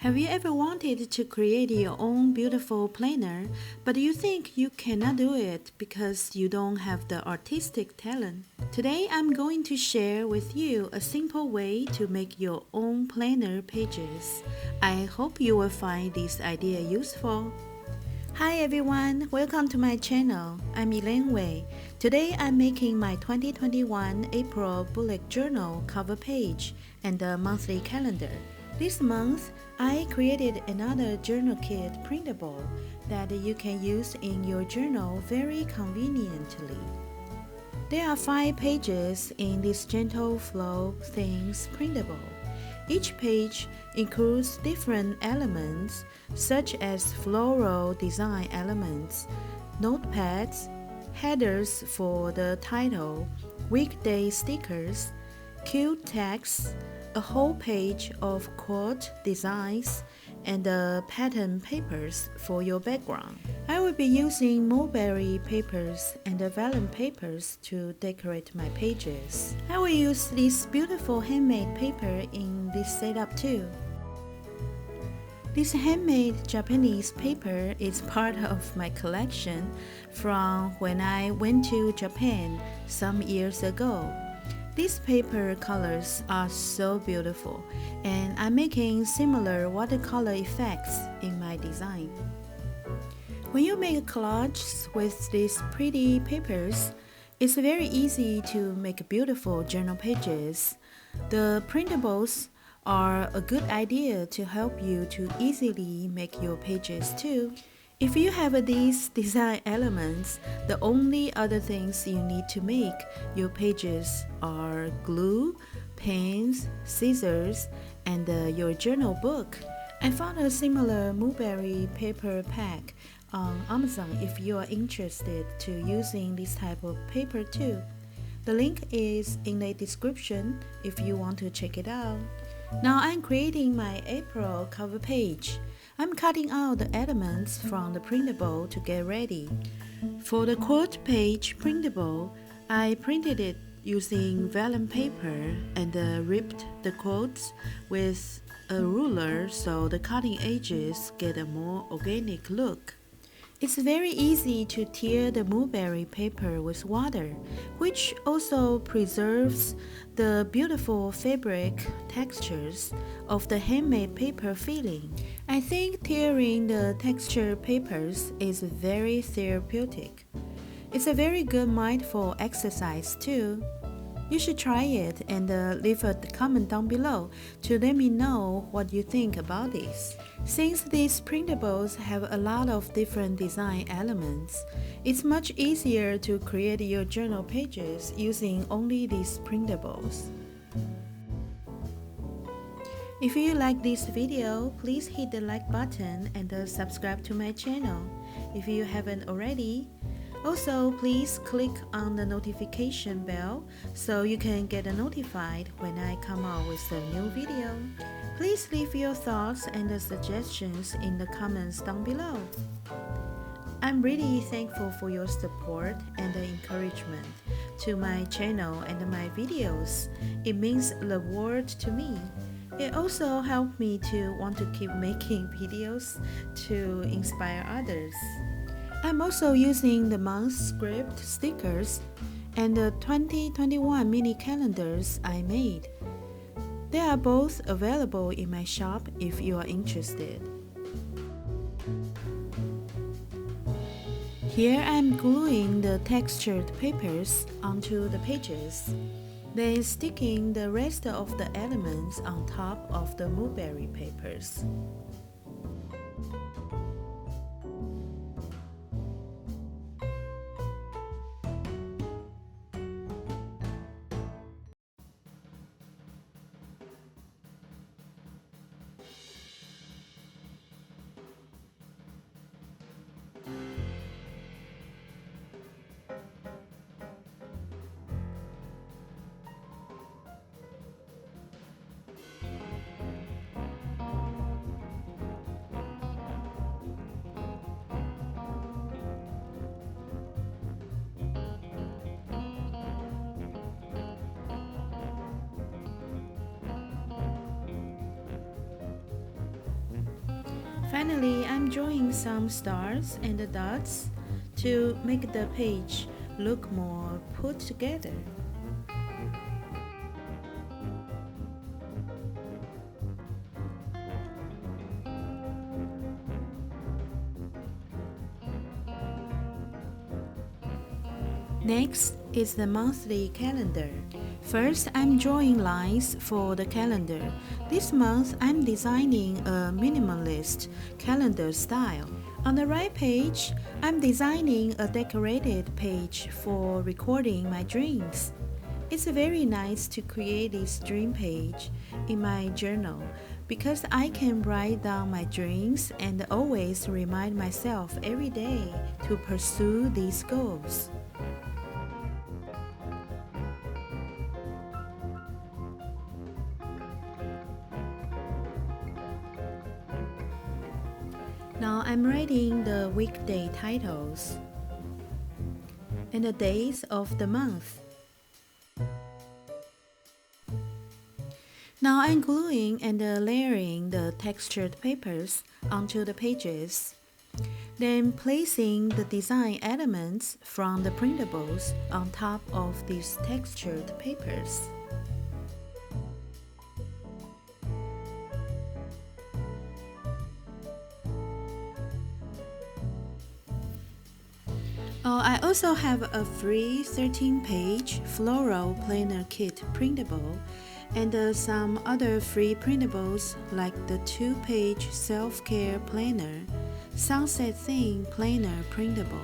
Have you ever wanted to create your own beautiful planner, but you think you cannot do it because you don't have the artistic talent? Today I'm going to share with you a simple way to make your own planner pages. I hope you will find this idea useful. Hi everyone, welcome to my channel. I'm 𝗙𝗥𝗚𝗘𝗧𝗔𝗕𝗦. Today I'm making my 2021 April bullet journal cover page and a monthly calendar. This month, I created another journal kit printable that you can use in your journal very conveniently. There are 5 pages in this gentle flow themes printable. Each page includes different elements such as floral design elements, notepads, headers for the title, weekday stickers, cute text, a whole page of quote designs, and pattern papers for your background. I will be using Mulberry papers and vellum papers to decorate my pages. I will use this beautiful handmade paper in this setup too. This handmade Japanese paper is part of my collection from when I went to Japan some years ago. These paper colors are so beautiful, and I'm making similar watercolor effects in my design. When you make collages with these pretty papers, it's very easy to make beautiful journal pages. The printables are a good idea to help you to easily make your pages too. If you have these design elements, the only other things you need to make your pages are glue, pens, scissors, and your journal book. I found a similar Mulberry paper pack on Amazon if you are interested to using this type of paper too. The link is in the description if you want to check it out. Now I'm creating my April cover page. I'm cutting out the elements from the printable to get ready. For the quote page printable, I printed it using vellum paper and ripped the quotes with a ruler so the cutting edges get a more organic look. It's very easy to tear the Mulberry paper with water, which also preserves the beautiful fabric textures of the handmade paper feeling. I think tearing the textured papers is very therapeutic. It's a very good mindful exercise too. You should try it and leave a comment down below to let me know what you think about this. Since these printables have a lot of different design elements, it's much easier to create your journal pages using only these printables. If you like this video, please hit the like button and subscribe to my channel if you haven't already. Also, please click on the notification bell so you can get notified when I come out with a new video. Please leave your thoughts and suggestions in the comments down below. I'm really thankful for your support and encouragement to my channel and my videos. It means the world to me. It also helped me to want to keep making videos to inspire others. I'm also using the month script stickers and the 2021 mini calendars I made. They are both available in my shop if you are interested. Here I'm gluing the textured papers onto the pages, then sticking the rest of the elements on top of the Mulberry papers. Finally, I'm drawing some stars and dots to make the page look more put together. Next is the monthly calendar. First, I'm drawing lines for the calendar. This month, I'm designing a minimalist calendar style. On the right page, I'm designing a decorated page for recording my dreams. It's very nice to create this dream page in my journal because I can write down my dreams and always remind myself every day to pursue these goals. Now I'm writing the weekday titles and the days of the month. Now I'm gluing and layering the textured papers onto the pages, then placing the design elements from the printables on top of these textured papers. I also have a free 13-page Floral Planner Kit printable and some other free printables like the 2-page Selfcare Planner, Sunset Theme Planner printable,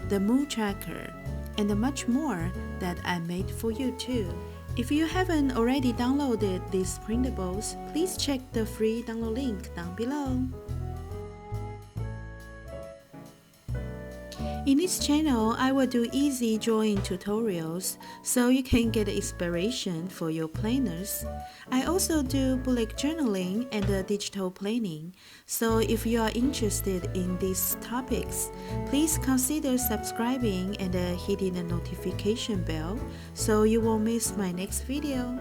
the mood tracker, and much more that I made for you too. If you haven't already downloaded these printables, please check the free download link down below. In this channel, I will do easy drawing tutorials so you can get inspiration for your planners. I also do bullet journaling and digital planning, so if you are interested in these topics, please consider subscribing and hitting the notification bell so you won't miss my next video.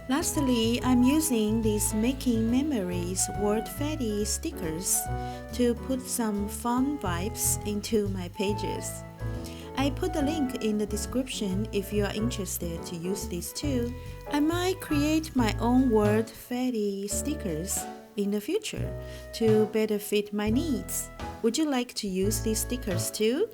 Lastly, I'm using these Making Memories word-fatty stickers to put some fun vibes into my pages. I put the link in the description if you are interested to use these too. I might create my own word-fatty stickers in the future to better fit my needs. Would you like to use these stickers too?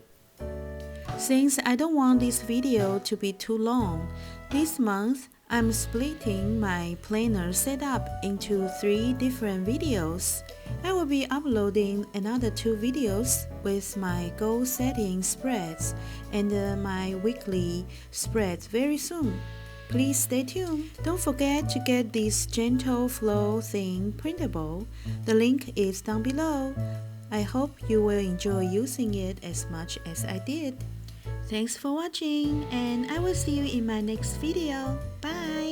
Since I don't want this video to be too long, this month I'm splitting my planner setup into 3 different videos. I will be uploading another 2 videos with my goal setting spreads and my weekly spreads very soon. Please stay tuned. Don't forget to get this gentle flow theme printable. The link is down below. I hope you will enjoy using it as much as I did. Thanks for watching, and I will see you in my next video. Bye!